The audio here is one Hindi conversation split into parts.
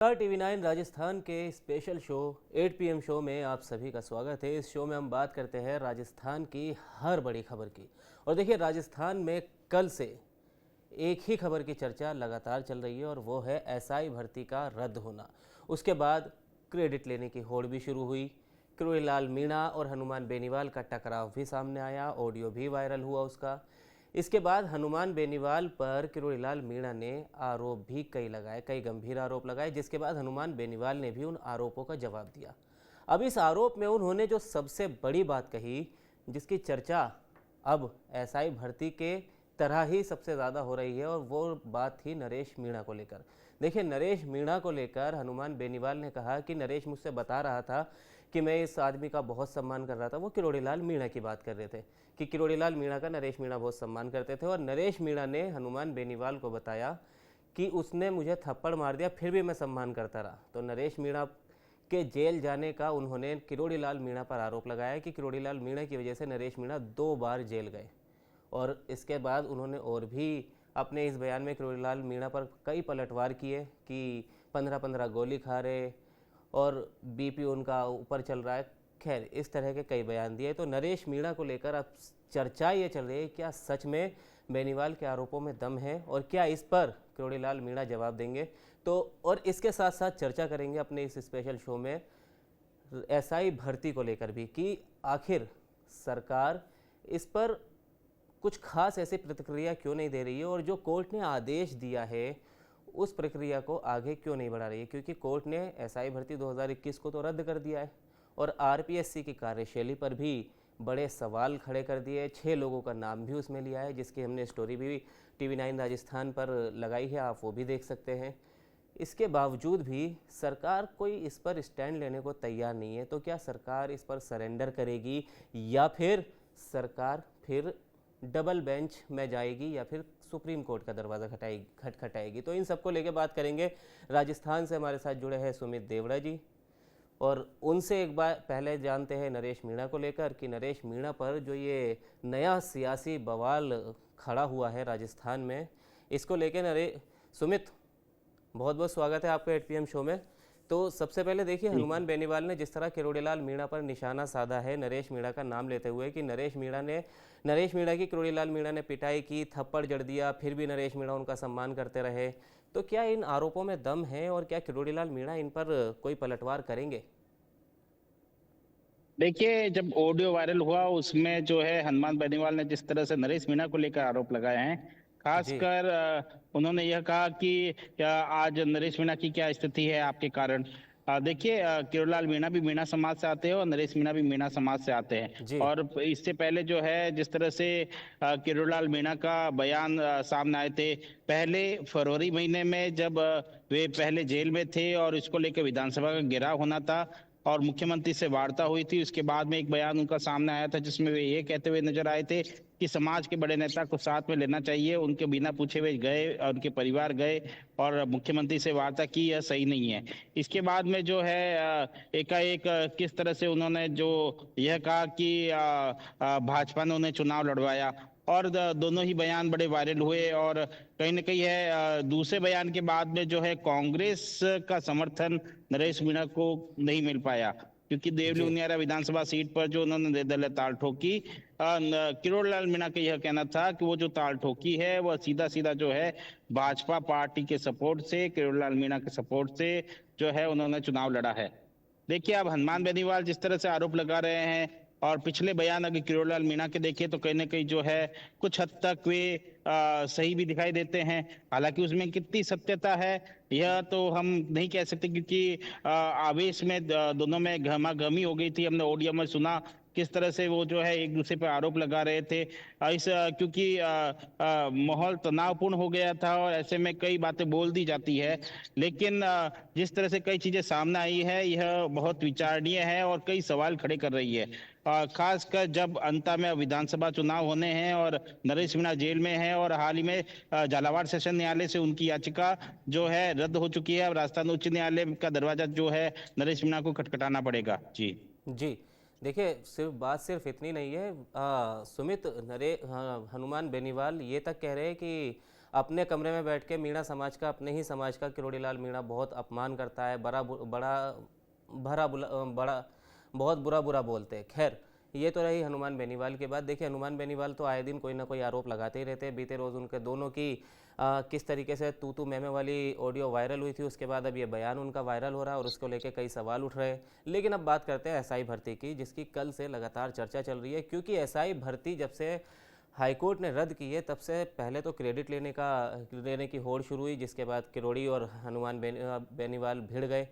स्टार टीवी 9 राजस्थान के स्पेशल शो 8 PM शो में आप सभी का स्वागत है। इस शो में हम बात करते हैं राजस्थान की हर बड़ी खबर की। और देखिए, राजस्थान में कल से एक ही खबर की चर्चा लगातार चल रही है और वो है एसआई भर्ती का रद्द होना। उसके बाद क्रेडिट लेने की होड़ भी शुरू हुई। किरोड़ीलाल मीणा और हनुमान बेनीवाल का टकराव भी सामने आया, ऑडियो भी वायरल हुआ उसका। इसके बाद हनुमान बेनीवाल पर किरोड़ीलाल मीणा ने आरोप भी कई गंभीर आरोप लगाए, जिसके बाद हनुमान बेनीवाल ने भी उन आरोपों का जवाब दिया। अब इस आरोप में उन्होंने जो सबसे बड़ी बात कही, जिसकी चर्चा अब एसआई भर्ती के तरह ही सबसे ज़्यादा हो रही है, और वो बात थी नरेश मीणा को लेकर। देखिए, नरेश मीणा को लेकर हनुमान बेनीवाल ने कहा कि नरेश मुझसे बता रहा था कि मैं इस आदमी का बहुत सम्मान कर रहा था। वो किरोड़ीलाल मीणा की बात कर रहे थे कि किरोड़ीलाल मीणा का नरेश मीणा बहुत सम्मान करते थे, और नरेश मीणा ने हनुमान बेनीवाल को बताया कि उसने मुझे थप्पड़ मार दिया, फिर भी मैं सम्मान करता रहा। तो नरेश मीणा के जेल जाने का उन्होंने किरोड़ीलाल मीणा पर आरोप लगाया कि किरोड़ीलाल मीणा की वजह से नरेश मीणा 2 बार जेल गए। और इसके बाद उन्होंने और भी अपने इस बयान में किरोड़ीलाल मीणा पर कई पलटवार किए कि 15-15 गोली खा रहे और बीपी उनका ऊपर चल रहा है। खैर, इस तरह के कई बयान दिए। तो नरेश मीणा को लेकर अब चर्चा ये चल रही है, क्या सच में बेनीवाल के आरोपों में दम है और क्या इस पर किरोड़ीलाल मीणा जवाब देंगे। तो और इसके साथ साथ चर्चा करेंगे अपने इस स्पेशल शो में एसआई भर्ती को लेकर भी कि आखिर सरकार इस पर कुछ खास ऐसी प्रतिक्रिया क्यों नहीं दे रही है, और जो कोर्ट ने आदेश दिया है उस प्रक्रिया को आगे क्यों नहीं बढ़ा रही है। क्योंकि कोर्ट ने एसआई भर्ती 2021 को तो रद्द कर दिया है और आरपीएससी की कार्यशैली पर भी बड़े सवाल खड़े कर दिए। 6 लोगों का नाम भी उसमें लिया है, जिसकी हमने स्टोरी भी टीवी 9 राजस्थान पर लगाई है, आप वो भी देख सकते हैं। इसके बावजूद भी सरकार कोई इस पर स्टैंड लेने को तैयार नहीं है। तो क्या सरकार इस पर सरेंडर करेगी, या फिर सरकार फिर डबल बेंच में जाएगी, या फिर सुप्रीम कोर्ट का दरवाज़ा खटखटाएगी। तो इन सबको लेकर बात करेंगे। राजस्थान से हमारे साथ जुड़े हैं सुमित देवड़ा जी, और उनसे एक बार पहले जानते हैं नरेश मीणा को लेकर कि नरेश मीणा पर जो ये नया सियासी बवाल खड़ा हुआ है राजस्थान में, इसको लेकर सुमित, बहुत बहुत स्वागत है आपका 8 PM शो में। तो सबसे पहले देखिए, हनुमान बेनीवाल ने जिस तरह किरोड़ीलाल मीणा पर निशाना साधा है, नरेश मीणा का नाम लेते हुए कि नरेश मीणा की किरोड़ीलाल मीणा ने पिटाई की, थप्पड़ जड़ दिया, फिर भी नरेश मीणा उनका सम्मान करते रहे। तो क्या इन आरोपों में दम है और क्या किरोड़ीलाल मीणा इन पर कोई पलटवार करेंगे? देखिए, जब ऑडियो वायरल हुआ उसमें जो है हनुमान बेनीवाल ने जिस तरह से नरेश मीणा को लेकर आरोप लगाए हैं, जी। खासकर उन्होंने यह कहा कि आज नरेश मीणा की क्या स्थिति है आपके कारण। देखिए, किरोड़ीलाल मीणा भी मीणा समाज से आते हैं और नरेश मीणा भी मीणा समाज से आते हैं। जी। और इससे पहले जो है जिस तरह से किरोड़ीलाल मीणा का बयान सामने आए थे, पहले फरवरी महीने में जब वे पहले जेल में थे और इसको लेकर विधानसभा का घेराव होना था और मुख्यमंत्री से वार्ता हुई थी, उसके बाद में एक बयान उनका सामने आया था जिसमें वे ये कहते हुए नजर आए थे कि समाज के बड़े नेता को साथ में लेना चाहिए। उनके बिना पूछे हुए गए और उनके परिवार गए और मुख्यमंत्री से वार्ता की, यह सही नहीं है। इसके बाद में जो है एकाएक किस तरह से उन्होंने जो यह कहा कि भाजपा ने उन्हें चुनाव लड़वाया, और दोनों ही बयान बड़े वायरल हुए। और कहीं ना कहीं है दूसरे बयान के बाद में जो है कांग्रेस का समर्थन नरेश मीणा को नहीं मिल पाया, क्योंकि देवली जी। उनियारा विधानसभा सीट पर जो उन्होंने निर्दलीय ताल ठोकी, किरोड़ीलाल मीणा का यह कहना था कि वो जो ताल ठोकी है वह सीधा सीधा जो है भाजपा पार्टी के सपोर्ट से, किरोड़ीलाल मीणा के सपोर्ट से जो है उन्होंने चुनाव लड़ा है। देखिए, अब हनुमान बेनीवाल जिस तरह से आरोप लगा रहे हैं और पिछले बयान अगर किरोड़ीलाल मीणा के देखें तो कहीं ना कहीं जो है कुछ हद तक वे सही भी दिखाई देते हैं। हालांकि उसमें कितनी सत्यता है यह तो हम नहीं कह सकते, क्योंकि आवेश में दोनों में गहमागहमी हो गई थी। हमने ऑडियो में सुना किस तरह से वो जो है एक दूसरे पर आरोप लगा रहे थे। क्योंकि माहौल तनावपूर्ण हो गया था और ऐसे में कई बातें बोल दी जाती है। लेकिन जिस तरह से कई चीजें सामने आई है यह बहुत विचारणीय है और कई सवाल खड़े कर रही है। खासकर जब अंत में विधानसभा चुनाव होने हैं और नरेश मीणा जेल में है, और हाल ही में झालावाड़ सेशन न्यायालय से उनकी याचिका जो है रद्द हो चुकी है। अब राजस्थान उच्च न्यायालय का दरवाजा जो है नरेश मीणा को खटखटाना पड़ेगा। जी जी। देखिए, सिर्फ इतनी नहीं है। सुमित, हनुमान बेनीवाल ये तक कह रहे हैं कि अपने कमरे में बैठ के मीणा समाज का, अपने ही समाज का किरोड़ीलाल मीणा बहुत अपमान करता है, बड़ा बहुत बुरा बुरा बोलते हैं। खैर, ये तो रही हनुमान बेनीवाल की बात। देखिए, हनुमान बेनीवाल तो आए दिन कोई ना कोई आरोप लगाते ही रहते हैं। बीते रोज़ उनके दोनों की किस तरीके से तू तू मैं वाली ऑडियो वायरल हुई थी, उसके बाद अब ये बयान उनका वायरल हो रहा है और उसको लेके कई सवाल उठ रहे हैं। लेकिन अब बात करते हैं एसआई भर्ती की, जिसकी कल से लगातार चर्चा चल रही है, क्योंकि एसआई भर्ती जब से हाईकोर्ट ने रद्द की है, तब से पहले तो क्रेडिट लेने की होड़ शुरू हुई, जिसके बाद किरोड़ी और हनुमान बेनीवाल भिड़ गए।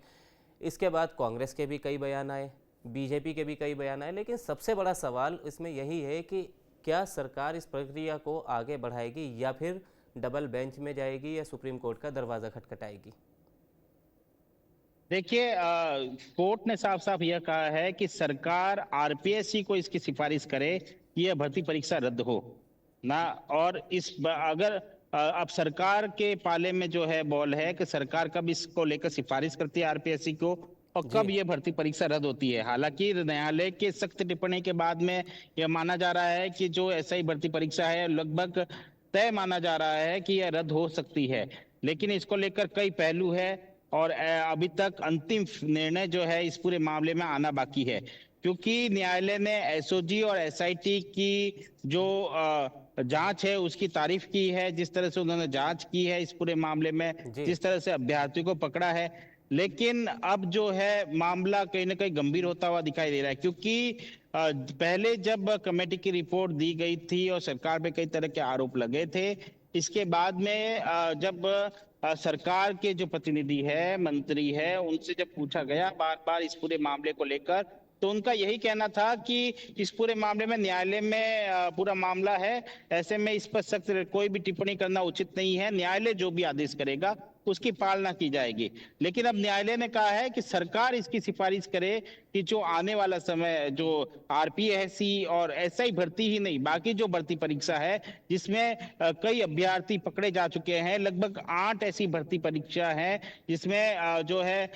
इसके बाद कांग्रेस के भी कई बयान आए, बीजेपी के भी कई बयान आए, लेकिन सबसे बड़ा सवाल इसमें यही है कि क्या सरकार इस प्रक्रिया को आगे बढ़ाएगी या फिर डबल बेंच में जाएगी या सुप्रीम कोर्ट का दरवाजा खटखटाएगी। देखिए, कोर्ट ने साफ साफ यह कहा है कि सरकार आरपीएससी को इसकी सिफारिश करे कि यह भर्ती परीक्षा रद्द हो ना। और अगर अब सरकार के पाले में जो है बॉल है कि सरकार कब इसको लेकर सिफारिश करती है आरपीएससी को और जी कब यह भर्ती परीक्षा रद्द होती है। हालांकि न्यायालय के सख्त टिप्पणी के बाद में यह माना जा रहा है कि जो एसआई भर्ती परीक्षा है लगभग तय माना जा रहा है कि यह रद्द हो सकती है। लेकिन इसको लेकर कई पहलू है और अभी तक अंतिम निर्णय जो है इस पूरे मामले में आना बाकी है, क्योंकि न्यायालय ने एसओजी और एसआईटी की जो जांच है उसकी तारीफ की है, जिस तरह से उन्होंने जांच की है इस पूरे मामले में, जी जिस तरह से अभ्यर्थियों को पकड़ा है। लेकिन अब जो है मामला कहीं ना कहीं गंभीर होता हुआ दिखाई दे रहा है, क्योंकि पहले जब कमेटी की रिपोर्ट दी गई थी और सरकार पे कई तरह के आरोप लगे थे, इसके बाद में जब सरकार के जो प्रतिनिधि है, मंत्री है, उनसे जब पूछा गया बार बार इस पूरे मामले को लेकर, तो उनका यही कहना था कि इस पूरे मामले में न्यायालय में पूरा मामला है, ऐसे में इस पर सख्त कोई भी टिप्पणी करना उचित नहीं है, न्यायालय जो भी आदेश करेगा उसकी पालना की जाएगी। लेकिन अब न्यायालय ने कहा है कि सरकार इसकी सिफारिश करे कि जो आने वाला समय जो आरपीएससी और एसआई भर्ती ही नहीं, बाकी जो भर्ती परीक्षा है जिसमें कई अभ्यर्थी पकड़े जा चुके हैं, लगभग 8 ऐसी भर्ती परीक्षा है जिसमें जो है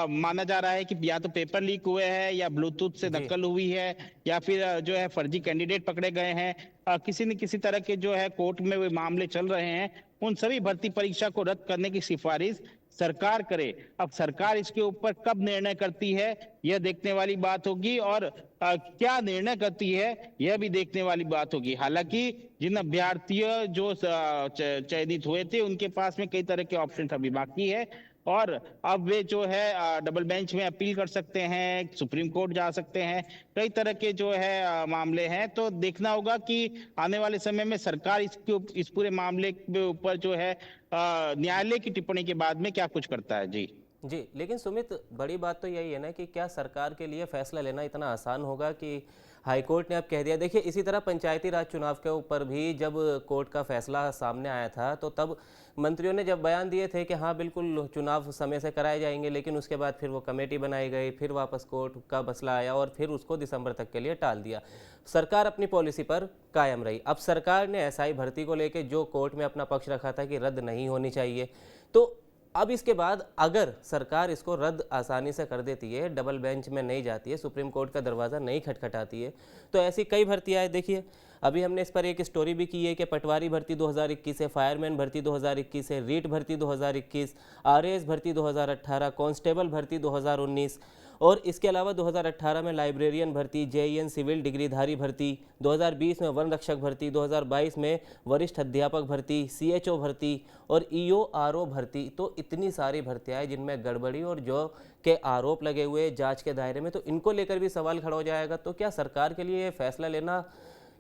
माना जा रहा है कि या तो पेपर लीक हुए हैं या ब्लूटूथ से जी नकल हुई है या फिर जो है फर्जी कैंडिडेट पकड़े गए हैं। किसी न किसी तरह के जो है कोर्ट में वे मामले चल रहे हैं। उन सभी भर्ती परीक्षा को रद्द करने की सिफारिश सरकार करे। अब सरकार इसके ऊपर कब निर्णय करती है यह देखने वाली बात होगी, और क्या निर्णय करती है यह भी देखने वाली बात होगी। हालांकि जिन अभ्यर्थियों जो चयनित हुए थे उनके पास में कई तरह के ऑप्शन अभी बाकी है, और अब वे जो है डबल बेंच में अपील कर सकते हैं, सुप्रीम कोर्ट जा सकते हैं, कई तरह के जो है मामले हैं। तो देखना होगा कि आने वाले समय में सरकार इस पूरे मामले के ऊपर जो है न्यायालय की टिप्पणी के बाद में क्या कुछ करता है। जी जी, लेकिन सुमित, बड़ी बात तो यही है ना कि क्या सरकार के लिए फैसला लेना इतना आसान होगा कि हाईकोर्ट ने अब कह दिया। देखिए, इसी तरह पंचायती राज चुनाव के ऊपर भी जब कोर्ट का फैसला सामने आया था, तो तब मंत्रियों ने जब बयान दिए थे कि हाँ बिल्कुल चुनाव समय से कराए जाएंगे, लेकिन उसके बाद फिर वो कमेटी बनाई गई, फिर वापस कोर्ट का मसला आया और फिर उसको दिसंबर तक के लिए टाल दिया। सरकार अपनी पॉलिसी पर कायम रही। अब सरकार ने एसआई भर्ती को लेकर जो कोर्ट में अपना पक्ष रखा था कि रद्द नहीं होनी चाहिए, तो अब इसके बाद अगर सरकार इसको रद्द आसानी से कर देती है, डबल बेंच में नहीं जाती है, सुप्रीम कोर्ट का दरवाज़ा नहीं खटखटाती है, तो ऐसी कई भर्तियाँ हैं। देखिए, अभी हमने इस पर एक स्टोरी भी की है कि पटवारी भर्ती 2021 है, फायरमैन भर्ती 2021 है, रीट भर्ती 2021, आरएएस भर्ती 2018, कांस्टेबल भर्ती 2019, और इसके अलावा 2018 में लाइब्रेरियन भर्ती, जेईएन सिविल डिग्रीधारी भर्ती, 2020 में वन रक्षक भर्ती, 2022 में वरिष्ठ अध्यापक भर्ती, सीएचओ भर्ती और ईओआरओ भर्ती। तो इतनी सारी भर्तियाँ हैं जिनमें गड़बड़ी और जो के आरोप लगे हुए जांच के दायरे में, तो इनको लेकर भी सवाल खड़ा हो जाएगा। तो क्या सरकार के लिए ये फैसला लेना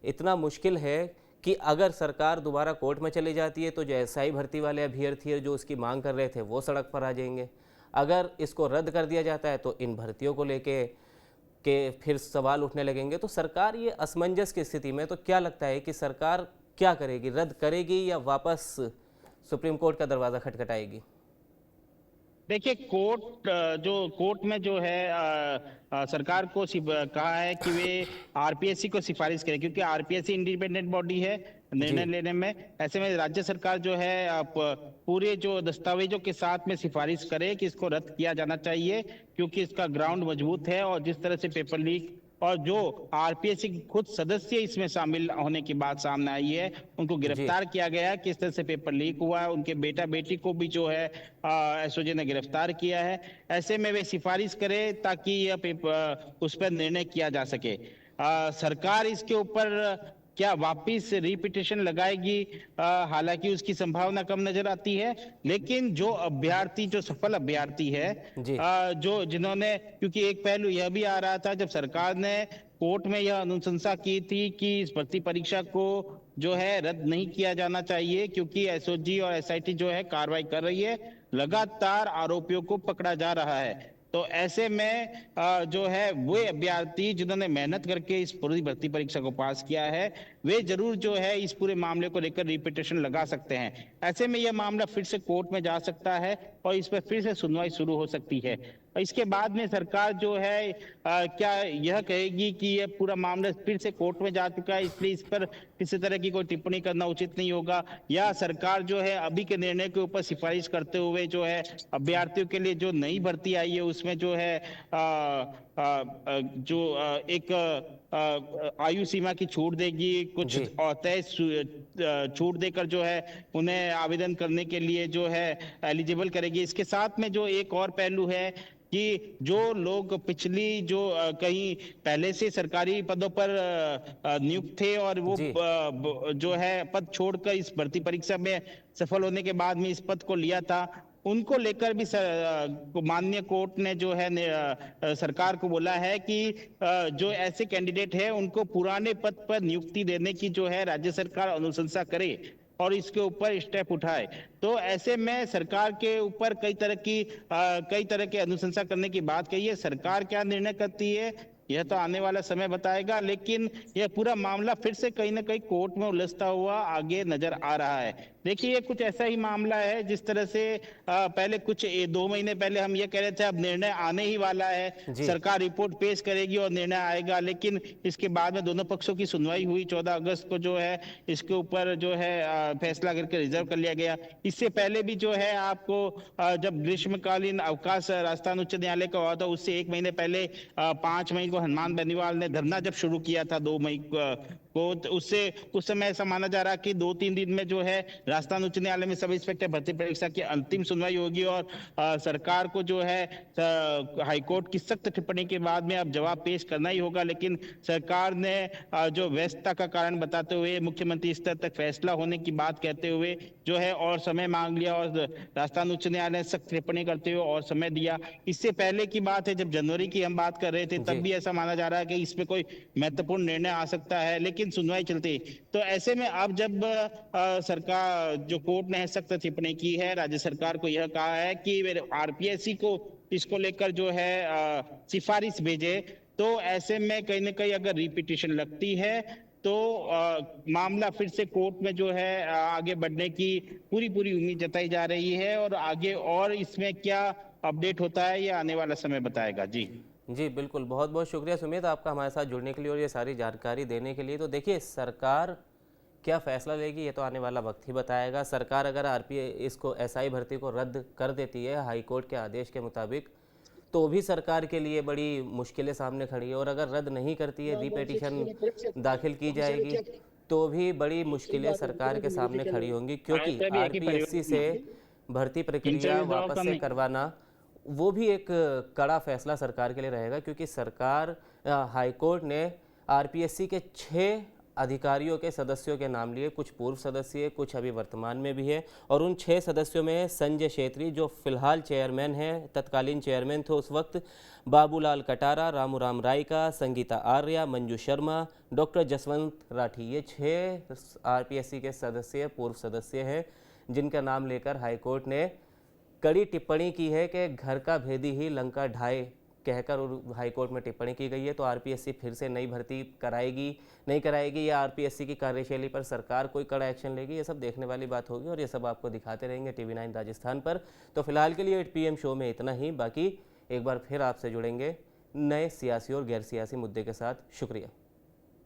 इतना मुश्किल है कि अगर सरकार दोबारा कोर्ट में चली जाती है तो जो एसआई भर्ती वाले अभ्यर्थी है जो उसकी मांग कर रहे थे वो सड़क पर आ जाएंगे, अगर इसको रद्द कर दिया जाता है तो इन भर्तियों को लेके फिर सवाल उठने लगेंगे। तो सरकार ये असमंजस की स्थिति में, तो क्या लगता है कि सरकार क्या करेगी, रद्द करेगी या वापस सुप्रीम कोर्ट का दरवाज़ा खटखटाएगी? देखिए, कोर्ट में जो है सरकार को कहा है कि वे आरपीएससी को सिफारिश करें, क्योंकि आरपीएससी इंडिपेंडेंट बॉडी है निर्णय जी लेने में। ऐसे में राज्य सरकार जो है पूरे जो दस्तावेजों के साथ में सिफारिश करे कि इसको रद्द किया जाना चाहिए, क्योंकि इसका ग्राउंड मजबूत है और जिस तरह से पेपर लीक और जो आरपीएससी के खुद सदस्य इसमें शामिल होने की बात सामने आई है, उनको जी। गिरफ्तार किया गया है। किस तरह से पेपर लीक हुआ है, उनके बेटा बेटी को भी जो है एसओजी ने गिरफ्तार किया है। ऐसे में वे सिफारिश करे ताकि यह पेपर उस पर निर्णय किया जा सके। सरकार इसके ऊपर क्या वापिस रिपीटेशन लगाएगी? हालांकि उसकी संभावना कम नजर आती है, लेकिन जो अभ्यर्थी, जो सफल अभ्यर्थी है, जी। जो जिन्होंने, क्योंकि एक पहलू यह भी आ रहा था जब सरकार ने कोर्ट में यह अनुशंसा की थी कि इस भर्ती परीक्षा को जो है रद्द नहीं किया जाना चाहिए, क्योंकि एसओजी और एसआईटी जो है कार्रवाई कर रही है, लगातार आरोपियों को पकड़ा जा रहा है। तो ऐसे में जो है वे अभ्यर्थी जिन्होंने मेहनत करके इस पूरी भर्ती परीक्षा को पास किया है, वे जरूर जो है इस पूरे मामले को लेकर रिपीटेशन लगा सकते हैं। ऐसे में यह मामला फिर से कोर्ट में जा सकता है और इस पर फिर से सुनवाई शुरू हो सकती है। इसके बाद में सरकार जो है क्या यह कहेगी कि यह पूरा मामला फिर से कोर्ट में जा चुका है, इसलिए इस पर किसी तरह की कोई टिप्पणी करना उचित नहीं होगा, या सरकार जो है अभी के निर्णय के ऊपर सिफारिश करते हुए जो है अभ्यर्थियों के लिए जो नई भर्ती आई है उसमें जो है एक आयु सीमा की छूट देगी, कुछ जी। तय छूट देकर जो है उन्हें आवेदन करने के लिए जो है एलिजिबल करेगी। इसके साथ में जो एक और पहलू है कि जो लोग पिछली जो कहीं पहले से सरकारी पदों पर नियुक्त थे और वो जी। जो है पद छोड़कर इस भर्ती परीक्षा में सफल होने के बाद में इस पद को लिया था, उनको लेकर भी माननीय कोर्ट ने जो है सरकार को बोला है कि जो ऐसे कैंडिडेट है उनको पुराने पद पर नियुक्ति देने की जो है राज्य सरकार अनुशंसा करे और इसके ऊपर स्टेप उठाए। तो ऐसे में सरकार के ऊपर कई तरह के अनुशंसा करने की बात कही है। सरकार क्या निर्णय करती है यह तो आने वाला समय बताएगा, लेकिन यह पूरा मामला फिर से कहीं ना कहीं कोर्ट में उलझता हुआ आगे नजर आ रहा है। देखिए, ये कुछ ऐसा ही मामला है जिस तरह से पहले कुछ 2 महीने पहले हम ये कह रहे थे अब निर्णय आने ही वाला है, जी। सरकार रिपोर्ट पेश करेगी और निर्णय आएगा, लेकिन इसके बाद में दोनों पक्षों की सुनवाई हुई। 14 अगस्त को जो है इसके ऊपर जो है फैसला करके रिजर्व कर लिया गया। इससे पहले भी जो है आपको जब ग्रीष्मकालीन अवकाश राजस्थान उच्च न्यायालय का हुआ था, उससे 1 महीने पहले 5 मई को हनुमान बेनीवाल ने धरना जब शुरू किया था 2 मई को, तो उससे उस समय ऐसा माना जा रहा कि 2-3 दिन में जो है राजस्थान उच्च न्यायालय में सब इंस्पेक्टर भर्ती परीक्षा की अंतिम सुनवाई होगी और सरकार को जो है हाईकोर्ट की सख्त टिप्पणी के बाद में अब जवाब पेश करना ही होगा। लेकिन सरकार ने जो व्यस्तता का कारण बताते हुए मुख्यमंत्री स्तर तक फैसला होने की बात कहते हुए जो है और समय मांग लिया और राजस्थान उच्च न्यायालय ने सख्त टिप्पणी करते हुए और समय दिया। इससे पहले की बात है जब जनवरी की हम बात कर रहे थे, तब जी। भी ऐसा माना जा रहा है कि इसमें कोई महत्वपूर्ण निर्णय आ सकता है, लेकिन सुनवाई चलती। तो ऐसे में अब जब सरकार जो कोर्ट ने सख्त टिप्पणी की है, राज्य सरकार को यह कहा है कि आरपीएससी को इसको लेकर जो है सिफारिश भेजे, तो ऐसे में कहीं ना कहीं अगर रिपीटिशन लगती है तो मामला फिर से कोर्ट में जो है आगे बढ़ने की पूरी पूरी उम्मीद जताई जा रही है। और आगे और इसमें क्या अपडेट होता है ये आने वाला समय बताएगा। जी जी बिल्कुल, बहुत बहुत शुक्रिया सुमित आपका हमारे साथ जुड़ने के लिए और ये सारी जानकारी देने के लिए। तो देखिए, सरकार क्या फैसला लेगी ये तो आने वाला वक्त ही बताएगा। सरकार अगर इसको एसआई भर्ती को रद्द कर देती है हाईकोर्ट के आदेश के मुताबिक, तो भी सरकार के लिए बड़ी मुश्किलें सामने खड़ी है, और अगर रद्द नहीं करती है, रीपिटिशन दाखिल की जाएगी, तो भी बड़ी मुश्किलें सरकार के सामने खड़ी होंगी, क्योंकि आरपीएससी से भर्ती प्रक्रिया वापस से करवाना वो भी एक कड़ा फैसला सरकार के लिए रहेगा, क्योंकि सरकार हाईकोर्ट ने आरपीएससी के 6 अधिकारियों के सदस्यों के नाम लिए, कुछ पूर्व सदस्य, कुछ अभी वर्तमान में भी है, और उन 6 सदस्यों में संजय छेत्री जो फिलहाल चेयरमैन हैं, तत्कालीन चेयरमैन थे उस वक्त, बाबूलाल कटारा, रामू राम रायका, संगीता आर्या, मंजू शर्मा, डॉक्टर जसवंत राठी, ये 6 आरपीएससी के सदस्य, पूर्व सदस्य हैं, जिनका नाम लेकर हाईकोर्ट ने कड़ी टिप्पणी की है कि घर का भेदी ही लंका ढाए कहकर हाईकोर्ट में टिप्पणी की गई है। तो आरपीएससी फिर से नई भर्ती कराएगी, नहीं कराएगी, या आरपीएससी की कार्यशैली पर सरकार कोई कड़ा एक्शन लेगी, ये सब देखने वाली बात होगी, और ये सब आपको दिखाते रहेंगे TV9 राजस्थान पर। तो फिलहाल के लिए 8 PM शो में इतना ही। बाकी एक बार फिर आपसे जुड़ेंगे नए सियासी और गैर सियासी मुद्दे के साथ। शुक्रिया।